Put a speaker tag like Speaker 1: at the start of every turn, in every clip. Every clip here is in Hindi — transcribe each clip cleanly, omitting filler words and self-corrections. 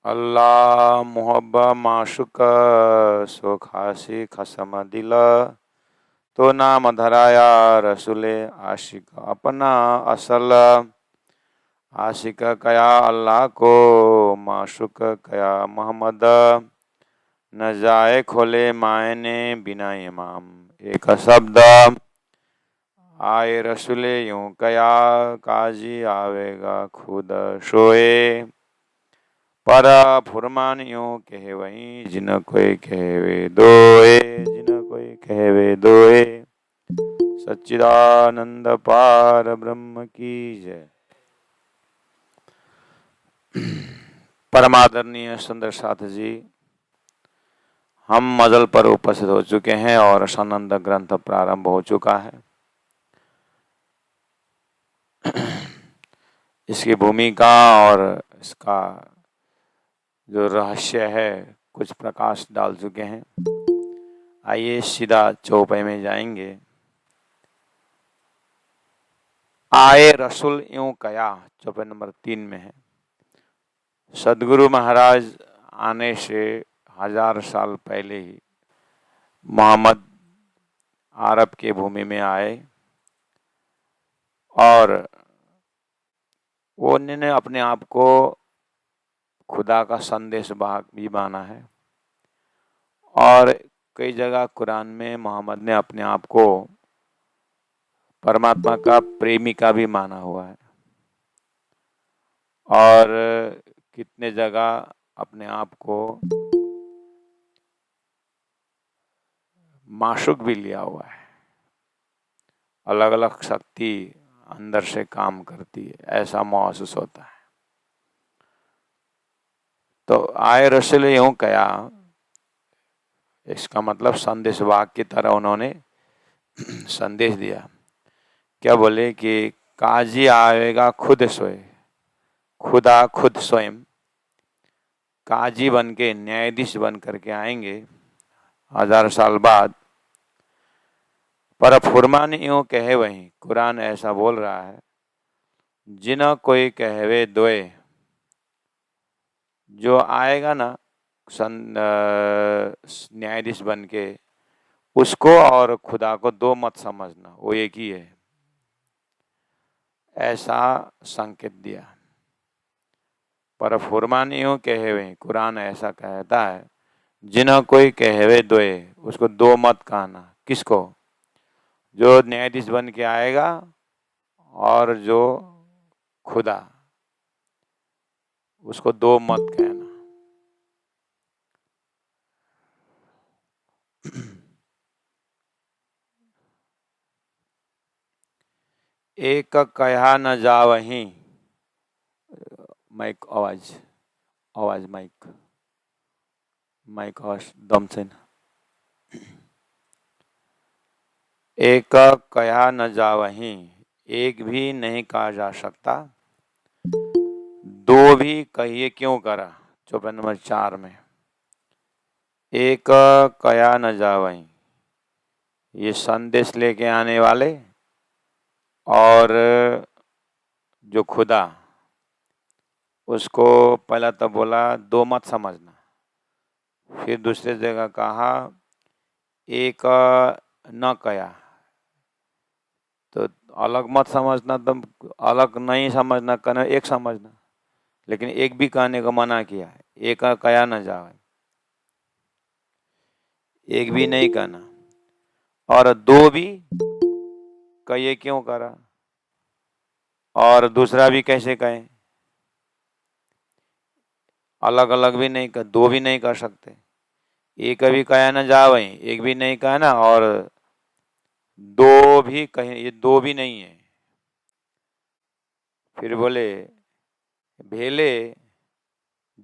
Speaker 1: अल्लाह मोहब्बा माशुक सो खासी खसम दिल तो नाम धराया रसूले आशिक अपना असल आशिक कया अल्लाह को माशुक कया मोहम्मद न जाए खोले मायने बिना इमाम एक शब्द आए रसूले यूं कया काजी आवेगा खुद सोए पर फुरमान यूं कहे वही जिन कोई कहवे दोए जिन कोई कहवे दोए सच्चिदानंद पार ब्रह्म की जय। परमादरणीय सुंदर साथ जी, हम मजल पर उपस्थित हो चुके हैं और सनंद ग्रंथ प्रारंभ हो चुका है। इसकी भूमिका और इसका जो रहस्य है कुछ प्रकाश डाल चुके हैं। आइए सीधा चौपाई में जाएंगे। आए रसूल यूं कया चौपाई नंबर 3 में है। सदगुरु महाराज आने से 1000 साल पहले ही मोहम्मद अरब के भूमि में आए और उन्होंने अपने आप को खुदा का संदेश वाहक भी माना है और कई जगह कुरान में मोहम्मद ने अपने आप को परमात्मा का प्रेमिका भी माना हुआ है और कितने जगह अपने आप को माशूक भी लिया हुआ है। अलग अलग शक्ति अंदर से काम करती है, ऐसा महसूस होता है। तो आए रसूल यूं कया, इसका मतलब संदेश वाहक की तरह उन्होंने संदेश दिया। क्या बोले कि काजी आएगा खुद सोए, खुदा खुद स्वयं काजी बन के न्यायाधीश बन करके आएंगे 1000 साल बाद। पर फुरमान यूं कहे वही, कुरान ऐसा बोल रहा है, जिन कोई कहवे दोए, जो आएगा ना न्यायाधीश बन के, उसको और खुदा को दो मत समझना, वो एक ही है, ऐसा संकेत दिया। पर फुरमान यूं कहे वही, कुरान ऐसा कहता है, जिन कोई कहवे दोए, उसको दो मत कहना। किसको? जो न्यायाधीश बन के आएगा और जो खुदा, उसको दो मत कहना। एक कहा न जावहीं, माइक आवाज आवाज माइक माइक आवाज दम से न। एक कहा न जावहीं, एक भी नहीं कहा जा सकता, दो भी कहिए क्यों करा। चौपाई नंबर 4 में एक कया न जावहीं, ये संदेश लेके आने वाले और जो खुदा, उसको पहला तो बोला दो मत समझना, फिर दूसरे जगह कहा एक न कया, तो अलग मत समझना, तुम अलग नहीं समझना, कहना एक समझना, लेकिन एक भी कहने को मना किया है। एक कया न जावे, एक भी नहीं कहना, और दो भी कहिए क्यों करा, और दूसरा भी कैसे कहें, अलग अलग भी नहीं कर, दो भी नहीं कर सकते। एक भी कया न जावे, एक भी नहीं कहना, और दो भी कहें, ये दो भी नहीं है। फिर बोले भेले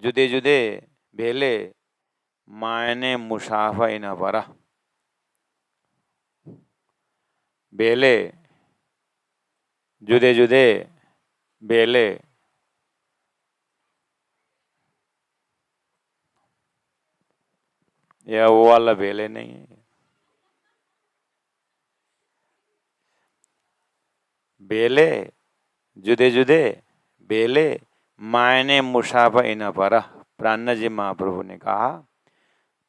Speaker 1: जुदे जुदे भेले मायने मुसाफा इन बरा, भेले जुदे जुदे भेले, या वो वाला भेले नहीं है। बेले जुदे जुदे बेले मायने मुसाफा इन पर प्राणनाथ जी महाप्रभु ने कहा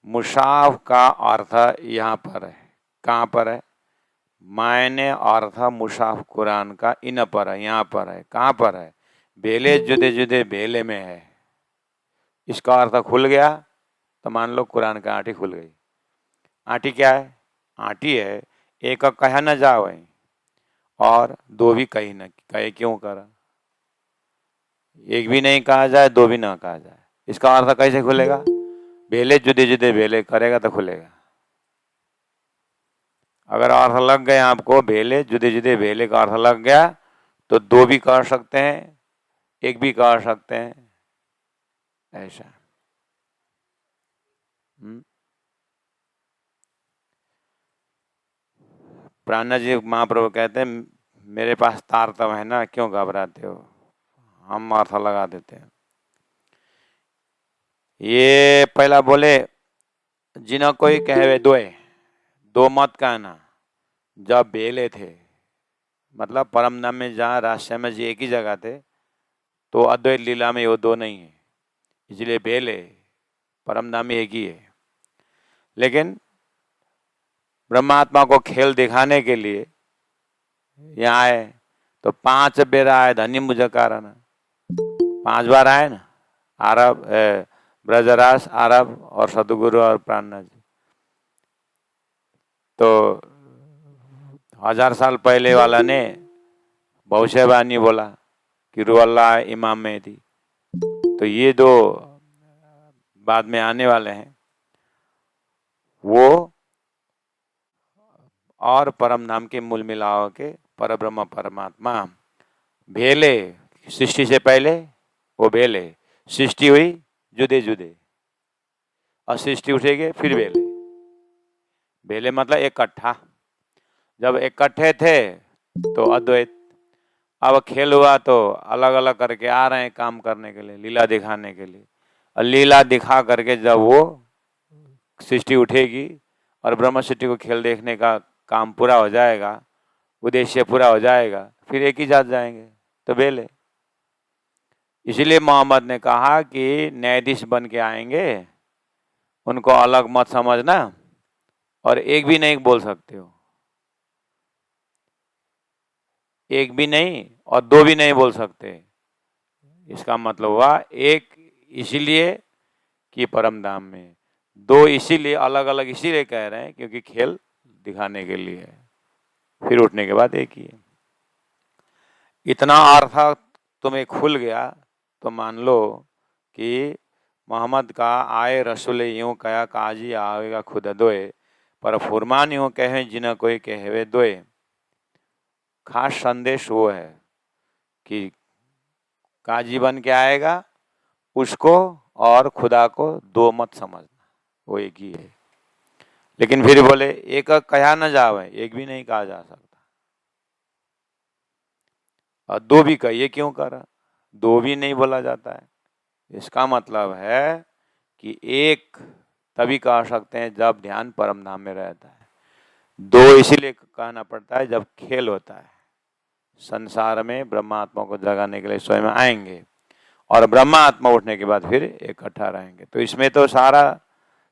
Speaker 1: मुसाफ का अर्थ यहाँ पर है। कहाँ पर है? मायने अर्थ मुसाफ कुरान का इन पर है, यहाँ पर है। कहाँ पर है? बेले जुदे जुदे बेले में है। इसका अर्थ खुल गया तो मान लो कुरान का आटी खुल गई। आटी क्या है? आटी है एक कहा न जावे और दो भी कही न कहे। क्यों करा? एक भी नहीं कहा जाए, दो भी ना कहा जाए। इसका अर्थ कैसे खुलेगा? बेले जुदे जुदे बेले करेगा तो खुलेगा। अगर अर्थ लग गया आपको, बेले जुदे जुदे बेले का अर्थ लग गया तो दो भी कर सकते हैं, एक भी कर सकते हैं, ऐसा। प्राणनाथ जी महाप्रभु कहते हैं मेरे पास तारतम है ना, क्यों घबराते हो, हम अर्थ लगा देते हैं। ये पहला बोले जिन कोई कहवे दोए, दो मत कहना। जब बेले थे, मतलब परम धाम में जहाँ राजश्याम जी एक ही जगह थे, तो अद्वैत लीला में वो दो नहीं है, इसलिए बेले परम धाम में एक ही है। लेकिन ब्रह्मात्मा को खेल दिखाने के लिए यहाँ आए तो 5 बेर आए धन्य मुझ कारण। 5 बार आए ना, आरब, ब्रजराज, आरब और सदगुरु और प्राणनाथ जी। तो 1000 साल पहले वाला ने भविष्यवाणी बोला कि रुअल्लाह इमाम मेहदी। तो ये दो बाद में आने वाले हैं, वो और परम धाम के मूल मिलाव के परब्रह्म परमात्मा। भेले सृष्टि से पहले वो भेले, सृष्टि हुई जुदे जुदे, और सृष्टि उठेगी फिर भेले। भेले मतलब इकट्ठा। जब इकट्ठे थे तो अद्वैत, अब खेल हुआ तो अलग अलग करके आ रहे हैं काम करने के लिए, लीला दिखाने के लिए। और लीला दिखा करके जब वो सृष्टि उठेगी और ब्रह्म सृष्टि को खेल देखने का काम पूरा हो जाएगा, उद्देश्य पूरा हो जाएगा, फिर एक ही जात जाएंगे तो बेले। इसलिए मोहम्मद ने कहा कि न्यायाधीश बन के आएंगे, उनको अलग मत समझना और एक भी नहीं बोल सकते हो, एक भी नहीं और दो भी नहीं बोल सकते। इसका मतलब हुआ एक इसीलिए कि परम धाम में, दो इसीलिए अलग अलग इसीलिए कह रहे हैं क्योंकि खेल दिखाने के लिए, फिर उठने के बाद एक ही है। इतना अर्थ तुम्हें खुल गया तो मान लो कि मोहम्मद का आए रसूल यूं कया काजी आवेगा खुद दोए, पर फुरमान यूं कहे जिन कोई कहवे दोए। खास संदेश वो है कि काजी बन के आएगा, उसको और खुदा को दो मत समझना, वो एक ही है। लेकिन फिर बोले एक कहा न जावे, एक भी नहीं कहा जा सकता, और दो भी कहिए क्यों करा, दो भी नहीं बोला जाता है। इसका मतलब है कि एक तभी कह सकते हैं जब ध्यान परम धाम में रहता है, दो इसीलिए कहना पड़ता है जब खेल होता है। संसार में ब्रह्मात्मा को जगाने के लिए स्वयं आएंगे और ब्रह्मात्मा उठने के बाद फिर इकट्ठा रहेंगे। तो इसमें तो सारा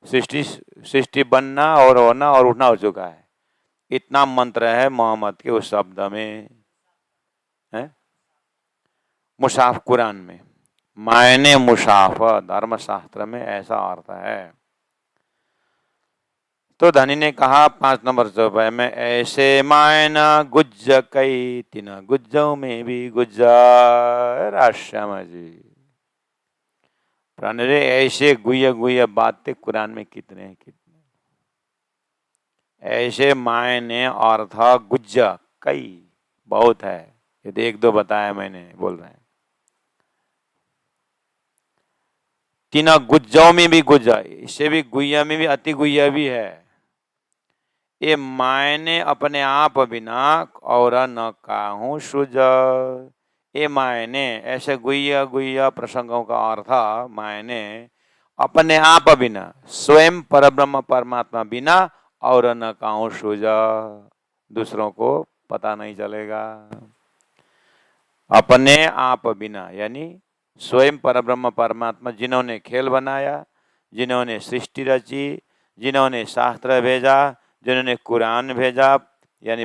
Speaker 1: सृष्टि बनना और होना और उठना हो चुका है। इतना मंत्र है मोहम्मद के उस शब्द में, है मुसाफ कुरान में, मायने मुसाफ धर्मशास्त्र में ऐसा अर्थ है। तो धनी ने कहा 5 नंबर चौपाई में, ऐसे मायना गुज्ज कई तीन गुज्जों में भी गुज्जा श्याम जी। प्राण रे ऐसे गुह्य गुह्य बातें कुरान में कितने हैं, कितने ऐसे मायने अर्थ गुज्ज कई बहुत है। यदि 1-2 बताया मैंने, बोल रहे हैं। 3 गुज्जों में भी गुज्जा, इससे भी गुह्य में भी अति गुह्य भी है। ये मायने अपने आप बिना और न काहू सुज। ये मायने ऐसे गुह्य गुह्य प्रसंगों का अर्थ मायने अपने आप बिना, स्वयं परब्रह्म परमात्मा बिना और न काहू सुज, दूसरों को पता नहीं चलेगा। अपने आप बिना यानी स्वयं परब्रह्म परमात्मा जिन्होंने खेल बनाया, जिन्होंने सृष्टि रची, जिन्होंने शास्त्र भेजा, जिन्होंने कुरान भेजा यानी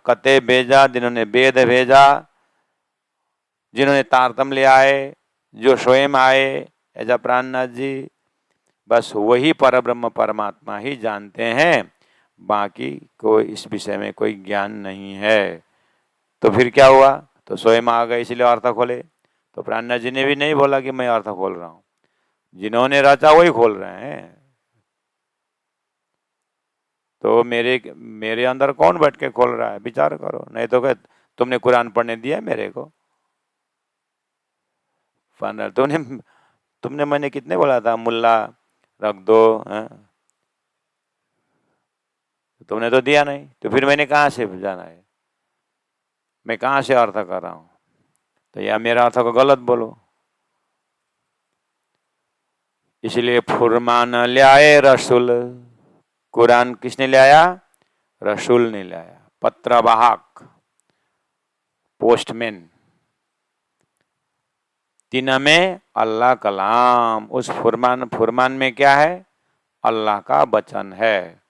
Speaker 1: कते भेजा, जिन्होंने वेद भेजा, जिन्होंने तारतम्य ले आए, जो स्वयं आए ऐसा प्राणनाथ जी, बस वही परब्रह्म परमात्मा ही जानते हैं, बाकी कोई इस विषय में कोई ज्ञान नहीं है। तो फिर क्या हुआ? तो स्वयं आ गए इसलिए अर्थ खोले। तो प्राणनाथ जी ने भी नहीं बोला कि मैं अर्थ खोल रहा हूं, जिन्होंने रचा वही खोल रहे हैं। तो मेरे अंदर कौन बैठ के खोल रहा है? विचार करो। नहीं तो क्या तुमने कुरान पढ़ने दिया मेरे को? तुमने तुमने मैंने कितने बोला था मुल्ला रख दो, है? तुमने तो दिया नहीं, तो फिर मैंने कहाँ से जाना है? मैं कहाँ से अर्थ कर रहा हूं? तो या मेरा अर्थ को गलत बोलो। इसलिए फुरमान ले आए रसूल। कुरान किसने ले आया? रसूल ने ले आया। पत्रवाहक, पोस्टमैन, तीन में अल्लाह कलाम। उस फुरमान में क्या है? अल्लाह का वचन है।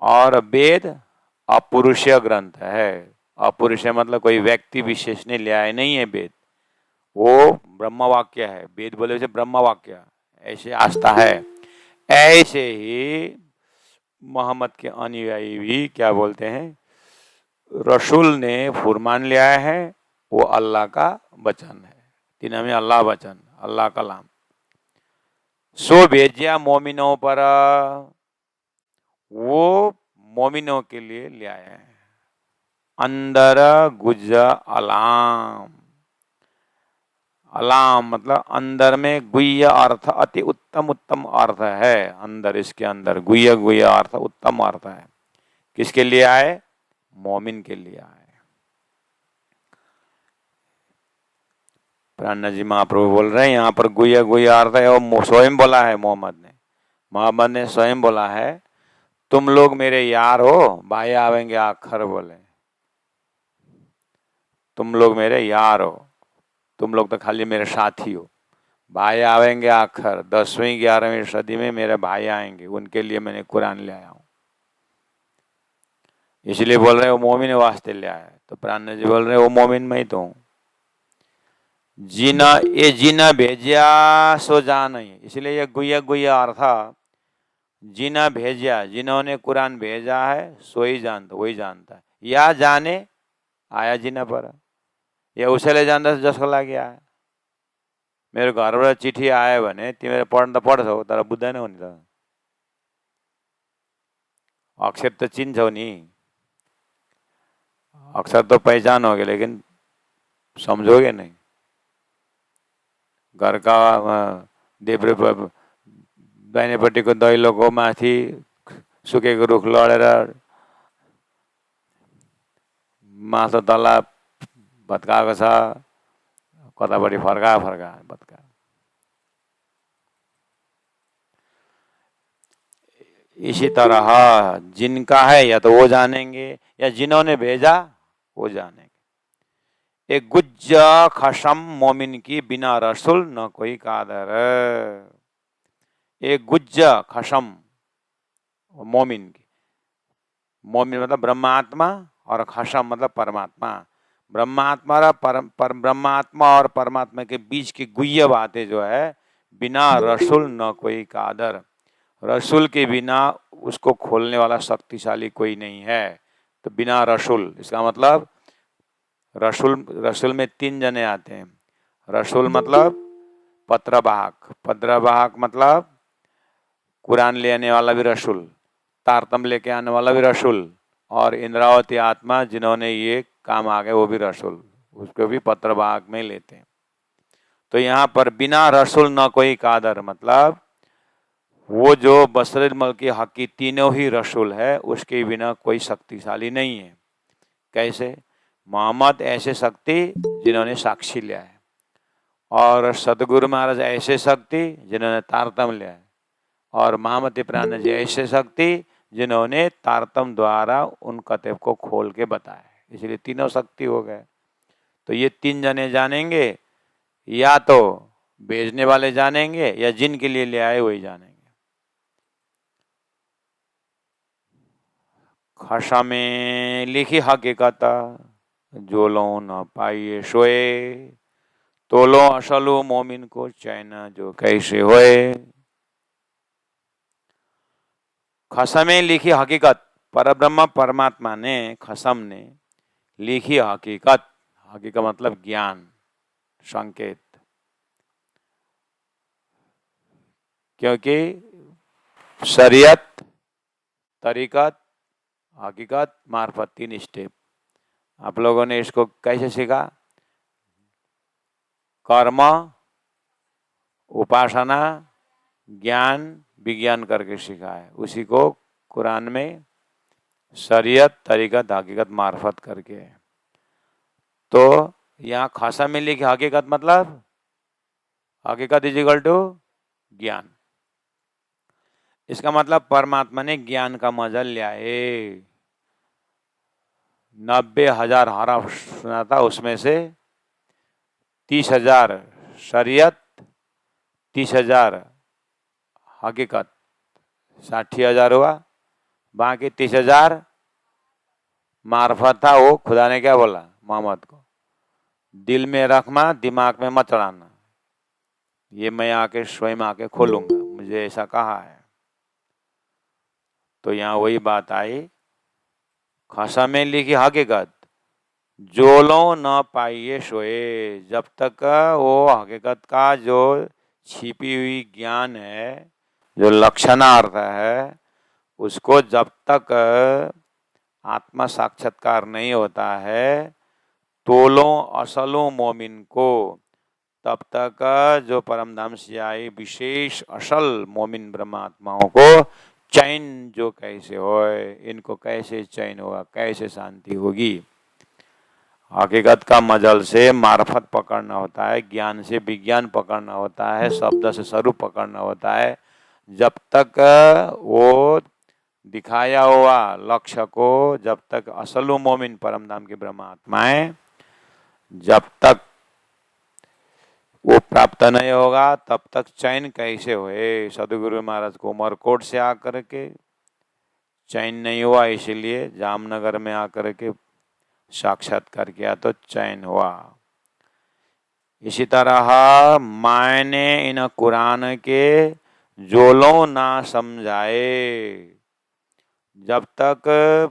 Speaker 1: और वेद अपुरुषीय ग्रंथ है। अपुरुषीय मतलब कोई व्यक्ति विशेष ने ले आए नहीं है वेद, वो ब्रह्म वाक्य है। वेद बोले से ब्रह्म वाक्य, ऐसे आस्था है। ऐसे ही मोहम्मद के अनुयायी भी क्या बोलते हैं? रसूल ने फुरमान ले आया है, वो अल्लाह का वचन है। तीन में अल्लाह वचन, अल्लाह कलाम। सो भेजिया मोमिनों पर, वो मोमिनों के लिए ले आए हैं। अंदर गुज अलाम। अलाम मतलब अंदर में गुह्य अर्थ, अति उत्तम अर्थ है अंदर। इसके अंदर गुह्य अर्थ, उत्तम अर्थ है। किसके लिए आए? मोमिन के लिए आए। प्राणनाथ जी महाप्रभु बोल रहे हैं यहाँ पर गुह्य अर्थ है, और स्वयं बोला है मोहम्मद ने स्वयं बोला है, तुम लोग मेरे यार हो, भाई आवेंगे आखर बोले। तुम लोग मेरे यार हो, तुम लोग तो खाली मेरे साथी हो। भाई आवेंगे आखर, 10वीं 11वीं सदी में मेरे भाई आएंगे, उनके लिए मैंने कुरान ले आया हूं। इसलिए बोल रहे हो मोमिन वास्ते ले आया। तो प्राणनाथ जी बोल रहे हो मोमिन में ही तो हूं। जीना भेजिया सो जान ही। इसलिए ये गुह्य अर्थ, जीना भेजिया, जिन्होंने कुरान भेजा है सो ही जानता, वही जानता है। या जाने आया जीना पर, या उसैले जान्दा जसको लागि आयो। मेरो घरबाट चिठी आयो भने तिमीले पढ्न त पढ्छौ, तर बुझ्दैनौ नि त। अक्षर तो चिन्छौ नि, अक्षर तो पहचानोगे लेकिन समझोगे नहीं। घर का देब्रे दाहिनेपट्टिको दैलोको माथि सुकेको रुख लडेर माथि तला भत्काएको छ, कतापट्टि फर्का भत्का। इसी तरह जिनका है या तो वो जानेंगे, या जिन्होंने भेजा वो जानेंगे। एक गुज्ज खशम मोमिन की बिना रसूल न कोई कादर। एक गुज्ज खशम मोमिन की, मोमिन मतलब ब्रह्मात्मा, और खशम मतलब परमात्मा। ब्रह्मात्मा और परमात्मा के बीच की गुह्य बातें जो है, बिना रसूल न कोई कादर। रसूल के बिना उसको खोलने वाला शक्तिशाली कोई नहीं है। तो बिना रसूल, इसका मतलब रसूल में 3 जने आते हैं। रसूल मतलब पत्रवाहक मतलब कुरान ले आने वाला भी रसूल, तारतम लेके आने वाला भी रसूल, और इंद्रावती आत्मा जिन्होंने ये काम आ गए वो भी रसूल, उसको भी पत्रवाहक में लेते हैं। तो यहाँ पर बिना रसूल न कोई कादर मतलब वो जो बसरत मल की हकी तीनों ही रसूल है, उसके बिना कोई शक्तिशाली नहीं है। कैसे? मोहम्मद ऐसे शक्ति जिन्होंने साक्षी लिया है, और सदगुरु महाराज ऐसे शक्ति जिन्होंने तारतम लिया है, और महामती प्राण जी ऐसे शक्ति जिन्होंने तारतम द्वारा उन कतेब को खोल के बताया। इसलिए तीनों शक्ति हो गए। तो ये 3 जने जानेंगे, या तो भेजने वाले जानेंगे या जिनके लिए ले आए वही जानेंगे। खशा में लिखी हकीकत, जो लो न पाइए सोए, तो लो असलू मोमिन को चैन जो कैसे होए। खसम में लिखी हकीकत, परब्रह्म परमात्मा ने, खसम ने लिखी हकीकत, हकीकत मतलब ज्ञान, संकेत, क्योंकि शरीयत, तरीकत, हकीकत, मार्फत, 3 स्टेप। आप लोगों ने इसको कैसे सीखा? कर्म, उपासना, ज्ञान, विज्ञान करके सीखा है। उसी को कुरान में शरीयत, तरीकत, हकीकत, मार्फत करके है। तो यहाँ खासा में लिखी हकीकत मतलब हकीकत इज इक्वल टू ज्ञान। इसका मतलब परमात्मा ने ज्ञान का मजा लिया है। 90,000 हरफ सुना था, उसमें से 30,000 शरीयत, 30,000 हकीकत, 60,000 हुआ। बाकी 30,000 मार्फत था। वो खुदा ने क्या बोला मोहम्मद को, दिल में रखना, दिमाग में मत चढ़ाना, ये मैं आके स्वयं आके खोलूंगा, मुझे ऐसा कहा है। तो यहाँ वही बात आई, खसा में लिखी हकीकत, जो लो न पाइए सोए। जब तक वो हकीकत का जो छिपी हुई ज्ञान है, जो लक्षणार्थ है, उसको जब तक आत्मा साक्षात्कार नहीं होता है, तोलो असलो मोमिन को, तब तक जो परमधाम से आई विशेष असल मोमिन ब्रह्मात्माओं को चैन जो कैसे होए, इनको कैसे चैन होगा, कैसे शांति होगी। हकीकत का मजल से मार्फत पकड़ना होता है, ज्ञान से विज्ञान पकड़ना होता है, शब्द से स्वरूप पकड़ना होता है। जब तक वो दिखाया हुआ लक्ष्य को, जब तक असलु मोमिन परमधाम की ब्रह्मात्माएं जब तक वो प्राप्त नहीं होगा, तब तक चैन कैसे हुए। सदगुरु महाराज को उमरकोट से आकर के चैन नहीं हुआ, इसीलिए जामनगर में आकर के साक्षात्कार किया तो चैन हुआ। इसी तरह मायने इन कुरान के जोलो ना समझाए, जब तक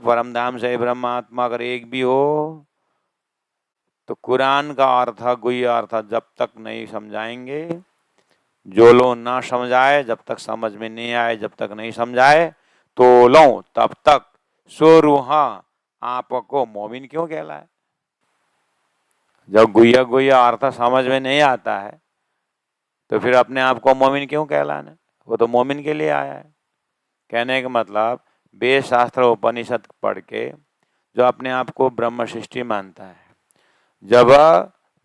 Speaker 1: परमधाम से ब्रह्मात्मा अगर एक भी हो, तो कुरान का अर्थ, गुह्य अर्थ जब तक नहीं समझाएंगे, जो लो ना समझाए, जब तक समझ में नहीं आए, जब तक नहीं समझाए, तो लो तब तक सो रूहा आपको मोमिन क्यों कहलाए। जब गुह्य गुह्य अर्थ समझ में नहीं आता है, तो फिर अपने आप को मोमिन क्यों कहलाना। वो तो मोमिन के लिए आया है। कहने का मतलब वेद शास्त्र उपनिषद पढ़ के जो अपने आप को ब्रह्म सृष्टि मानता है, जब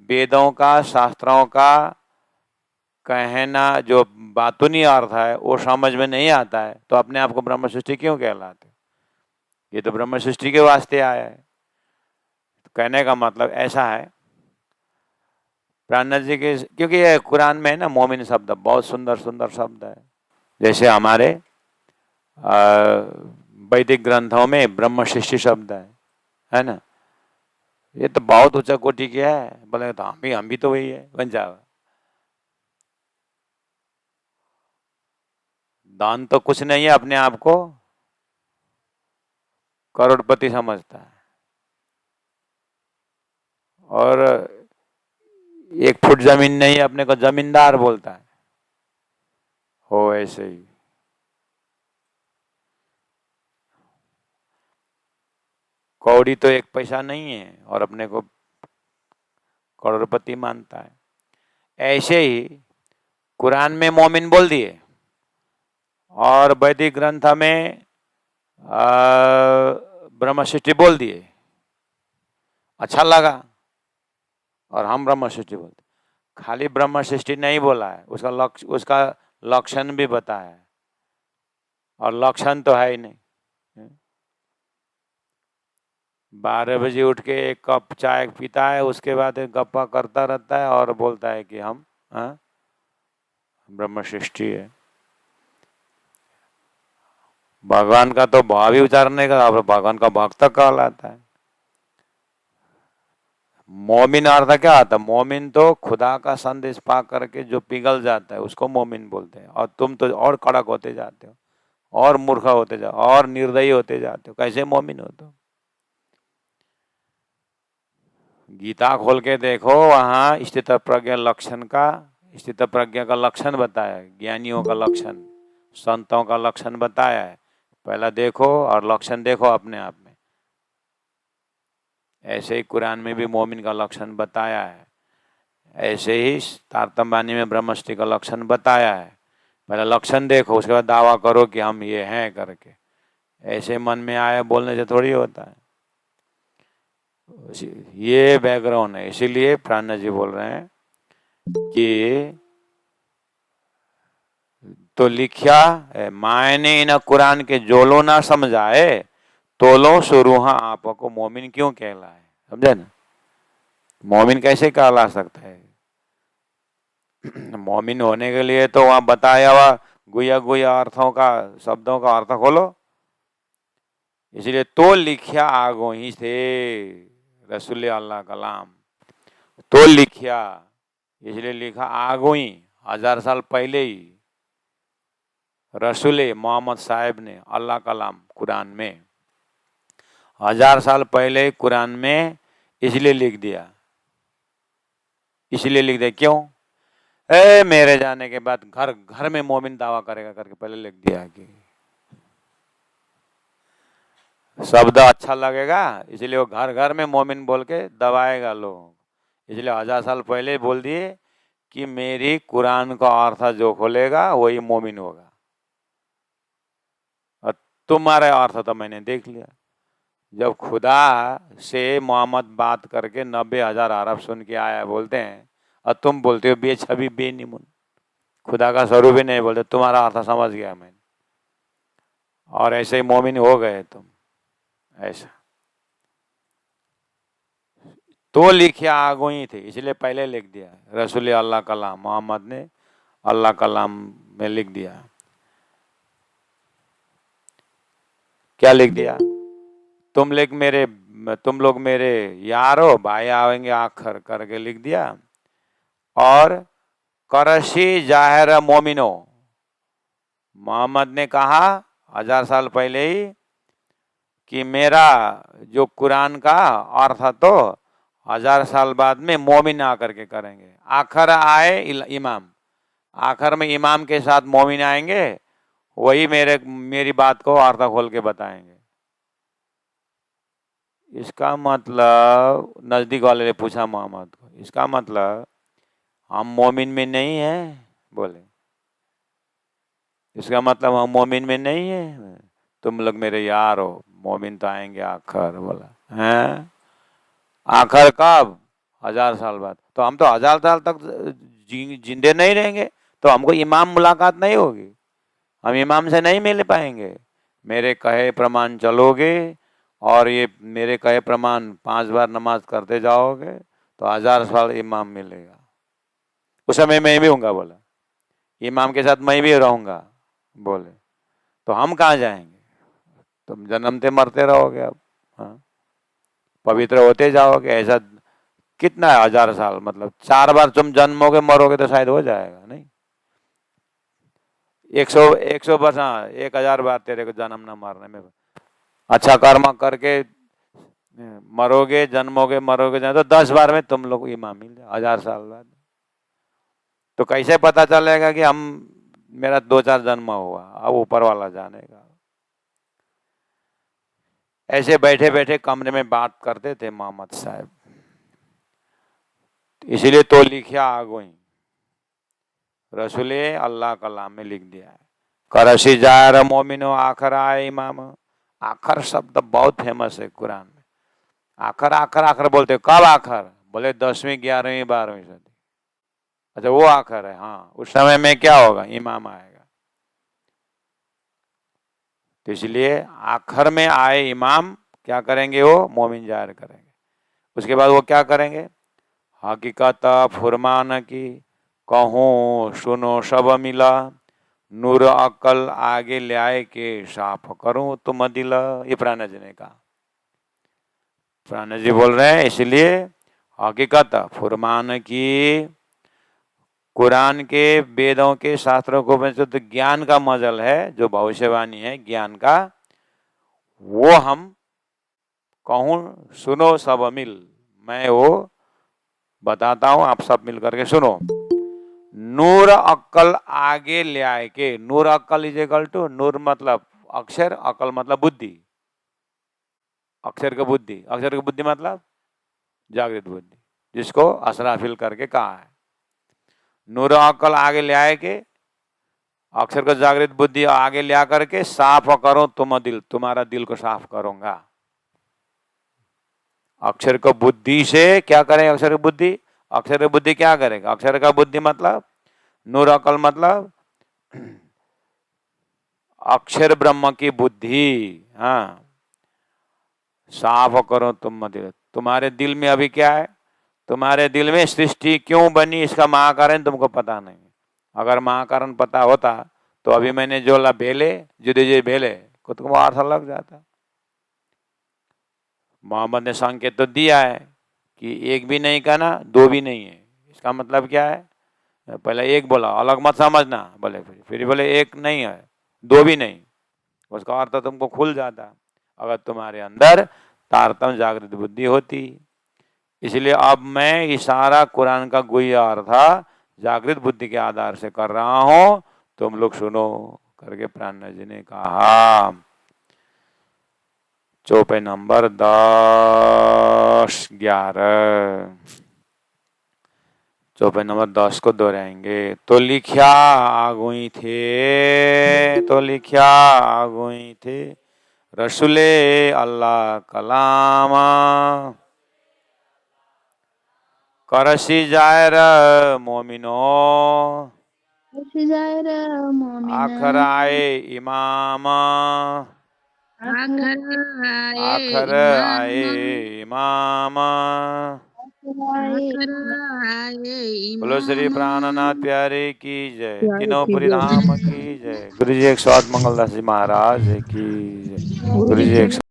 Speaker 1: वेदों का, शास्त्रों का कहना जो बातूनी अर्थ है वो समझ में नहीं आता है, तो अपने आप को ब्रह्म सृष्टि क्यों कहलाते। ये तो ब्रह्म सृष्टि के वास्ते आया है। तो कहने का मतलब ऐसा है, प्राणनाथ जी के, क्योंकि ये कुरान में है ना, मोमिन शब्द बहुत सुंदर सुंदर शब्द है। जैसे हमारे वैदिक ग्रंथों में ब्रह्म सृष्टि शब्द है ना। ये तो बहुत ऊंचा कोटि किया है। बोले तो हम भी तो वही है, बन जाओ। दान तो कुछ नहीं है, अपने आप को करोड़पति समझता है, और 1 फुट जमीन नहीं, अपने को जमींदार बोलता है। हो ऐसे ही कौड़ी तो 1 पैसा नहीं है और अपने को करोड़पति मानता है। ऐसे ही कुरान में मोमिन बोल दिए और वैदिक ग्रंथ में ब्रह्म सृष्टि बोल दिए, अच्छा लगा, और हम ब्रह्म सृष्टि बोलते। खाली ब्रह्म सृष्टि नहीं बोला है, उसका लक्षण भी बताया है, और लक्षण तो है ही नहीं। 12 बजे उठ के एक कप चाय पीता है, उसके बाद गप्पा करता रहता है और बोलता है कि हम ब्रह्म सृष्टि है। भगवान का तो भाव ही उतारने का, भगवान का भक्त कहलाता है। मोमिन अर्थ क्या आता है? मोमिन तो खुदा का संदेश पा करके जो पिघल जाता है उसको मोमिन बोलते हैं। और तुम तो और कड़क होते जाते हो, और मूर्ख होते जाओ, और निर्दयी होते जाते हो। कैसे मोमिन हो तुम? गीता खोल के देखो, वहां स्थित प्रज्ञ लक्षण का, स्थित प्रज्ञ का लक्षण बताया है, ज्ञानियों का लक्षण, संतों का लक्षण बताया है। पहला देखो और लक्षण देखो अपने आप में। ऐसे ही कुरान में भी मोमिन का लक्षण बताया है, ऐसे ही तारतम्यवाणी में ब्रह्मष्टि का लक्षण बताया है। पहले लक्षण देखो, उसके बाद दावा करो कि हम ये हैं करके। ऐसे मन में आए बोलने से थोड़ी होता है। ये बैकग्राउंड है। इसीलिए प्राणा जी बोल रहे हैं कि तो लिखा मायने इन कुरान के जोलो ना समझाए, तोलो सुरूहा आपको मोमिन क्यों कहलाए। समझे ना? मोमिन कैसे कहला सकता है? मोमिन होने के लिए तो वहां बताया हुआ गुया गुया अर्थों का, शब्दों का अर्थ खोलो। इसलिए तो लिखा आगो ही से रसूल अल्लाह कलाम, तो लिखा, इसलिए लिखा आगो ही, 1000 साल पहले ही रसूल मोहम्मद साहब ने अल्लाह कलाम कुरान में 1000 साल पहले कुरान में इसलिए लिख दिया। इसलिए लिख दिया क्यों? मेरे जाने के बाद घर घर में मोमिन दावा करेगा करके पहले लिख दिया कि शब्द अच्छा लगेगा, इसलिए वो घर घर में मोमिन बोल के दबाएगा लोग। इसलिए 1000 साल पहले बोल दिए कि मेरी कुरान का अर्थ जो खोलेगा वही मोमिन होगा। और तुम्हारे अर्थ तो मैंने देख लिया। जब खुदा से मोहम्मद बात करके 90,000 अरब सुन के आया बोलते हैं, और तुम बोलते हो बेछबी बेनिमुन, खुदा का स्वरूप ही नहीं बोलते। तुम्हारा अर्थ समझ गया मैंने, और ऐसे ही मोमिन हो गए तुम। ऐसा तो लिखे आगो ही थे, इसलिए पहले लिख दिया रसूल अल्लाह कलाम, मोहम्मद ने अल्लाह कलाम में लिख दिया। क्या लिख दिया? तुम लोग मेरे यार हो, भाई आवेंगे आखर करके लिख दिया। और करशी जाहिर मोमिनो, मोहम्मद ने कहा 1000 साल पहले ही कि मेरा जो कुरान का अर्थ तो 1000 साल बाद में मोमिन आकर के करेंगे। आखिर आए इमाम, आखिर में इमाम के साथ मोमिन आएंगे, वही मेरी बात को अर्थ खोल के बताएंगे। इसका मतलब, नजदीक वाले ने पूछा मोहम्मद को, इसका मतलब हम मोमिन में नहीं है? बोले इसका मतलब हम मोमिन में नहीं है, तुम लोग मेरे यार हो, मोमिन तो आएंगे आखिर। बोला हैं आखिर कब? 1000 साल बाद। तो हम तो 1000 साल तक जिंदे नहीं रहेंगे, तो हमको इमाम मुलाकात नहीं होगी, हम इमाम से नहीं मिल पाएंगे। मेरे कहे प्रमाण चलोगे और ये मेरे कहे प्रमाण 5 बार नमाज करते जाओगे तो 1000 साल इमाम मिलेगा। उस समय मैं भी हूँगा। बोला इमाम के साथ मैं भी रहूँगा। बोले तो हम कहाँ जाएंगे? तुम जन्मते मरते रहोगे। अब हाँ, पवित्र होते जाओगे। ऐसा कितना है 1000 साल? मतलब 4 बार तुम जन्मोगे मरोगे तो शायद हो जाएगा। नहीं, 100 वर्ष, हाँ 1000 बार तेरे को जन्म न मरने में, अच्छा कर्म करके मरोगे, जन्मोगे मरोगे, तो 10 बार में तुम लोग इमाम मिल जाए 1000 साल बाद। तो कैसे पता चलेगा कि हम मेरा 2-4 जन्म हुआ? अब ऊपर वाला जानेगा। ऐसे बैठे बैठे कमरे में बात करते थे मोहम्मद साहब। इसीलिए तो लिखा आगो ही, रसूले अल्लाह कलाम में लिख दिया है। करशी जायर मोमिनो आखर आए इमाम। आखर शब्द बहुत फेमस है कुरान में। आखर आखर आखर बोलते, कब आखर? बोले 10वीं 11वीं 12वीं सदी। अच्छा वो आखर है। हाँ, उस समय में क्या होगा? इमाम आएगा। तो इसलिए आखर में आए इमाम क्या करेंगे? वो मोमिन जाहिर करेंगे। उसके बाद वो क्या करेंगे? हकीकत फुरमान की, कहूँ सुनो सब मिला, नूर अक्ल आगे ले आए के, साफ करूं तुम दिल। ये प्राणा जी ने कहा। प्राणा जी बोल रहे हैं इसलिए हकीकत फुरमान की, कुरान के, वेदों के, शास्त्रों को जो तो ज्ञान का मजल है, जो भविष्यवाणी है ज्ञान का, वो हम कहूं सुनो सब मिल, मैं वो बताता हूं, आप सब मिल करके सुनो। नूर अक्ल आगे ले आए के, नूर अक्ल इज इक्वल टू, नूर मतलब अक्षर, अक्ल मतलब बुद्धि। अक्षर का बुद्धि, अक्षर का बुद्धि मतलब जागृत बुद्धि, जिसको असराफिल करके कहा है। नूर अक्ल आगे ले आए के, अक्षर को जागृत बुद्धि आगे ले आकर के, साफ करो तुम दिल, तुम्हारा दिल को साफ करूंगा। अक्षर को बुद्धि से क्या करें? अक्षर की बुद्धि, अक्षर की बुद्धि क्या करेगा? अक्षर का बुद्धि मतलब नूर अकल मतलब अक्षर ब्रह्म की बुद्धि। हाँ, साफ करो तुम दिल, तुम्हारे दिल में अभी क्या है? तुम्हारे दिल में सृष्टि क्यों बनी, इसका महाकारण तुमको पता नहीं। अगर महाकारण पता होता तो अभी मैंने जो ला भेले, जुदे जे भेले को तुमको अर्थ लग जाता। मोहम्मद ने संकेत तो दिया है कि एक भी नहीं कहना, दो भी नहीं है। इसका मतलब क्या है? पहले एक बोला, अलग मत समझना, बोले फिर बोले एक नहीं है, दो भी नहीं, उसका अर्थ तुमको खुल जाता अगर तुम्हारे अंदर तारतम्य जागृत बुद्धि होती। इसलिए अब मैं इशारा कुरान का गुह्य अर्थ जागृत बुद्धि के आधार से कर रहा हूं, तुम लोग सुनो करके प्राणा जी ने कहा। चौपाई नंबर 10, 11, चौपाई नंबर 10 को दोहराएंगे। तो लिखा आगुई थे, तो लिखा आगुई थे, रसूले अल्लाह कलामा, करसी जायर मोमिनो, आखर आए इमाम, आखर आए इमाम। बोलो श्री प्राणनाथ प्यारे की जय, तीनों धाम की जय। गुरु जी 108 मंगलदास जी महाराज की जय। गुरु जी 108।